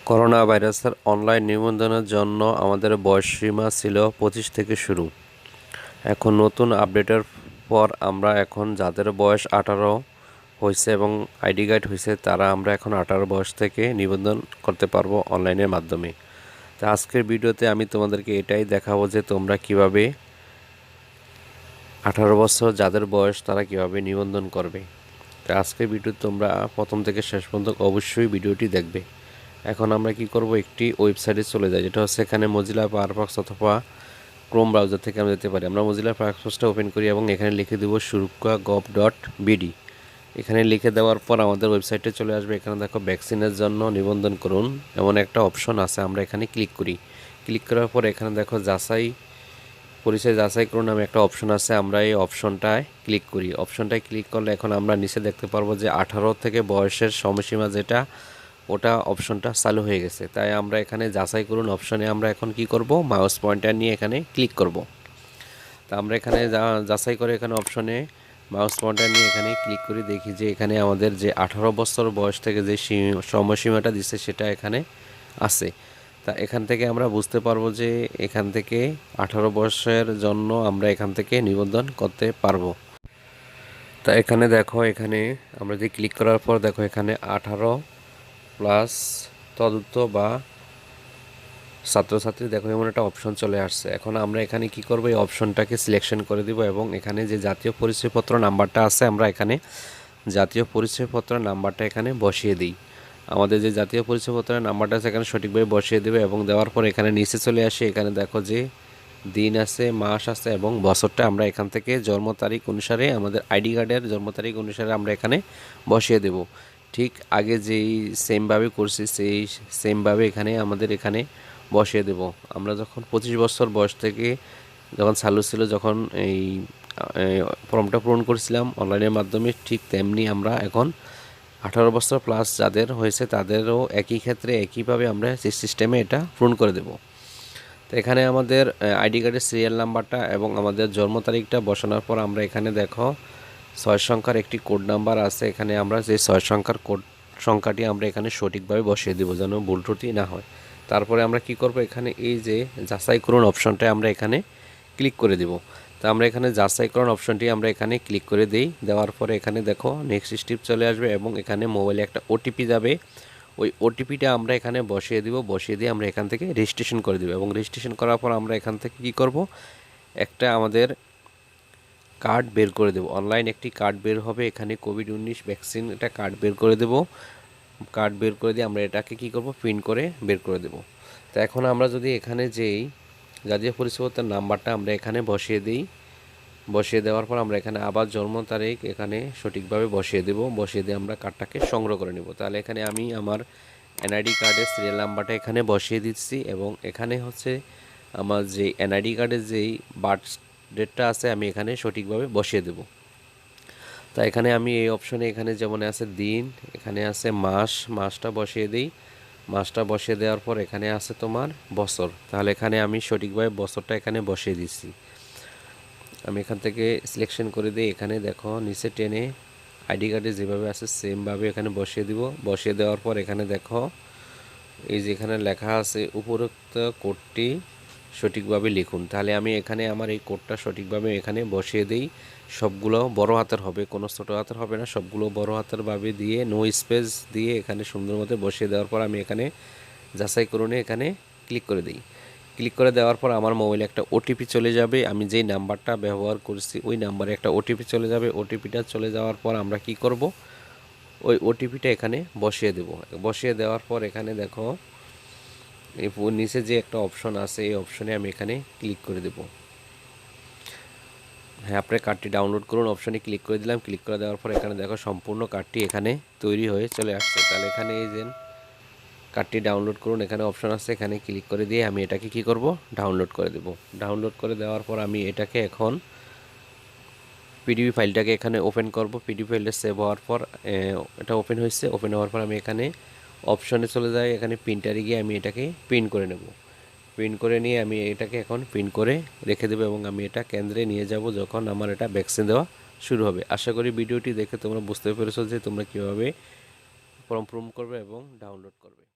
Corona ভাইরাসের online নিবন্ধনের জন্য আমাদের বয়সসীমা ছিল 25 থেকে শুরু। এখন নতুন আপডেটের পর আমরা এখন যাদের বয়স 18 হয়েছে এবং আইডি কার্ড হয়েছে তারা আমরা এখন 18 বয়স থেকে নিবন্ধন করতে পারবো অনলাইনের মাধ্যমে। তো আজকের ভিডিওতে আমি তোমাদেরকে এটাই দেখাবো যে তোমরা কিভাবে 18 বছর যাদের বয়স তারা কিভাবে নিবন্ধন করবে। তো আজকের ভিডিও তোমরা প্রথম থেকে শেষ পর্যন্ত অবশ্যই ভিডিওটি দেখবে। এখন আমরা কি করব, একটি ওয়েবসাইটে চলে যাই, যেটা হচ্ছে এখানে মজিলা ফায়ারফক্স অথবা ক্রোম ব্রাউজার থেকে আমরা যেতে পারি। আমরা মজিলা ফায়ারফক্সটা ওপেন করি এবং এখানে লিখে দেব surokkha.gov.bd। এখানে লিখে দেওয়ার পর আমাদের ওয়েবসাইটে চলে আসবে। এখানে দেখো ভ্যাকসিনের জন্য নিবন্ধন করুন এমন একটা অপশন আছে, আমরা এখানে ক্লিক করি। ক্লিক করার পর এখানে দেখো পরিচয় যাচাই করুন নামে একটা অপশন আছে, আমরা এই অপশনটায় ক্লিক করি। অপশনটায় ক্লিক করলে এখন আমরা নিচে দেখতে পারবো যে 18 থেকে বয়সের সময়সীমা যেটা ওটা অপশনটা চালু হয়ে গেছে। তাই আমরা এখানে যাচাই করুন অপশনে আমরা এখন কি করব, মাউস পয়েন্টার নিয়ে এখানে ক্লিক করব। তা আমরা এখানে যাচাই করে এখানে অপশনে মাউস পয়েন্টার নিয়ে এখানে ক্লিক করে দেখি যে এখানে আমাদের যে 18 বছর বয়স থেকে যে সময়সীমাটা দিচ্ছে সেটা এখানে আছে। তা এখান থেকে আমরা বুঝতে পারবো যে এখান থেকে 18 বয়সের জন্য আমরা এখান থেকে নিবন্ধন করতে পারবো। তা এখানে দেখো, এখানে আমরা যে ক্লিক করার পর দেখো এখানে 18 প্লাস তদুত্ত বা ছাত্রছাত্রী দেখো এমন একটা অপশন চলে আসছে। এখন আমরা এখানে কি করব, এই অপশনটাকে সিলেকশন করে দিব এবং এখানে যে জাতীয় পরিচয়পত্র নাম্বারটা আছে আমরা এখানে জাতীয় পরিচয়পত্র নাম্বারটা এখানে বসিয়ে দিই। আমাদের যে জাতীয় পরিচয়পত্রের নাম্বারটা আছে এখানে সঠিকভাবে বসিয়ে দেবে এবং দেওয়ার পর এখানে নিচে চলে আসে। এখানে দেখো যে দিন আছে, মাস আছে এবং বছরটা আমরা এখান থেকে জন্ম তারিখ অনুসারে আমাদের আইডি কার্ডের জন্ম তারিখ অনুসারে আমরা এখানে বসিয়ে দেব। ঠিক আগে যেই সেমভাবে করছি সেই সেমভাবে এখানে আমাদের এখানে বসিয়ে দেব। আমরা যখন 25 বছর বয়স থেকে যখন চালু ছিল, যখন এই ফর্মটা পূরণ করেছিলাম অনলাইনের মাধ্যমে, ঠিক তেমনি আমরা এখন 18 বছর প্লাস যাদের হয়েছে তাদেরও একই ক্ষেত্রে একইভাবে আমরা সেই সিস্টেমে এটা পূরণ করে দেব। তো এখানে আমাদের আইডি কার্ডের সিরিয়াল নাম্বারটা এবং আমাদের জন্ম তারিখটা বসানোর পর আমরা এখানে দেখো 6 সংখ্যার একটি কোড নাম্বার আছে। এখানে আমরা যে 6 সংখ্যার কোড সংখ্যাটি আমরা এখানে সঠিকভাবে বসিয়ে দেব যেন ভুল ত্রুটি না হয়। তারপরে আমরা কি করব, এখানে এই যে যাচাই করুন অপশনটা আমরা এখানে ক্লিক করে দেব। তো আমরা এখানে যাচাই করুন অপশনটি আমরা এখানে ক্লিক করে দিই। দেওয়ার পরে এখানে দেখো নেক্সট স্টেপ চলে আসবে এবং এখানে মোবাইলে একটা ওটিপি যাবে। ওই ওটিপিটা আমরা এখানে বসিয়ে দিব। বসিয়ে দিয়ে আমরা এখান থেকে রেজিস্ট্রেশন করে দেব এবং রেজিস্ট্রেশন করার পর আমরা এখান থেকে কি করব, একটা আমাদের কার্ড বের করে দেব। অনলাইন একটি কার্ড বের হবে, এখানে কোভিড-19 ভ্যাকসিন একটা কার্ড বের করে দেব। কার্ড বের করে দিয়ে আমরা এটাকে কি করব, প্রিন্ট করে বের করে দেব। তো এখন আমরা যদি এখানে যেই জাতীয় পরিচয়পত্রের নাম্বারটা আমরা এখানে বসিয়ে দিই, বসিয়ে দেওয়ার পর আমরা এখানে আবার জন্ম তারিখ এখানে সঠিকভাবে বসিয়ে দেব। বসিয়ে দিয়ে আমরা কার্ডটাকে সংগ্রহ করে নেব। তাহলে এখানে আমি আমার এনআইডি কার্ডের সিরিয়াল নাম্বারটা এখানে বসিয়ে দিচ্ছি এবং এখানে হচ্ছে আমার যে এনআইডি কার্ডের যেই বার্থ ডেটটা আছে আমি এখানে সঠিকভাবে বসিয়ে দেব। তা এখানে আমি এই অপশনে এখানে যেমন আছে দিন, এখানে আছে মাস, মাসটা বসিয়ে দিই। মাসটা বসিয়ে দেওয়ার পর এখানে আছে তোমার বছর। তাহলে এখানে আমি সঠিকভাবে বছরটা এখানে বসিয়ে দিচ্ছি। আমি এখান থেকে সিলেকশন করে দিই। এখানে দেখো নিচে টেনে আইডি কার্ডে যেভাবে আছে সেমভাবে এখানে বসিয়ে দিব। বসিয়ে দেওয়ার পর এখানে দেখো এই যে এখানে লেখা আছে উপরোক্ত কোডটি সঠিকভাবে লিখুন। তাহলে আমি এখানে আমার এই কোডটা সঠিকভাবে এখানে বসিয়ে দিই। সবগুলো বড় হাতের হবে, কোনো ছোটো হাতের হবে না, সবগুলো বড় হাতের ভাবে দিয়ে নো স্পেস দিয়ে এখানে সুন্দর মতো বসিয়ে দেওয়ার পর আমি এখানে যাচাই করুন এখানে ক্লিক করে দিই। ক্লিক করে দেওয়ার পর আমার মোবাইলে একটা ওটিপি চলে যাবে। আমি যেই নাম্বারটা ব্যবহার করছি ওই নাম্বারে একটা ওটিপি চলে যাবে। ওটিপিটা চলে যাওয়ার পর আমরা কি করব, ওই ওটিপিটা এখানে বসিয়ে দেব। বসিয়ে দেওয়ার পর এখানে দেখো এই নিচে যে একটা অপশন আছে এই অপশনে আমি এখানে ক্লিক করে দেব। হ্যাঁ, আপনার কার্ডটি ডাউনলোড করুন অপশনে ক্লিক করে দিলাম। ক্লিক করে দেওয়ার পর এখানে দেখো সম্পূর্ণ কার্ডটি এখানে তৈরি হয়ে চলে আসছে। তাহলে এখানে এই যে কার্ডটি ডাউনলোড করুন এখানে অপশন আছে, এখানে ক্লিক করে দিয়ে আমি এটাকে কি করব, ডাউনলোড করে দেব। ডাউনলোড করে দেওয়ার পর আমি এটাকে এখন পিডিবি ফাইলটাকে এখানে ওপেন করব। পিডিবি ফাইলটা সেভ হওয়ার পর এটা ওপেন হয়েছে। ওপেন হওয়ার পর আমি এখানে অপশনে চলে যাই, এখানে প্রিন্টারে গিয়ে আমি এটাকে প্রিন্ট করে নেব। প্রিন্ট করে নিয়ে আমি এটাকে এখন প্রিন্ট করে রেখে দেবো এবং আমি এটা কেন্দ্রে নিয়ে যাব যখন আমার এটা ভ্যাকসিন দেওয়া শুরু হবে। আশা করি ভিডিওটি দেখে তোমরা বুঝতে পেরেছো যে তোমরা কীভাবে ফর্ম পূরণ করবে এবং ডাউনলোড করবে।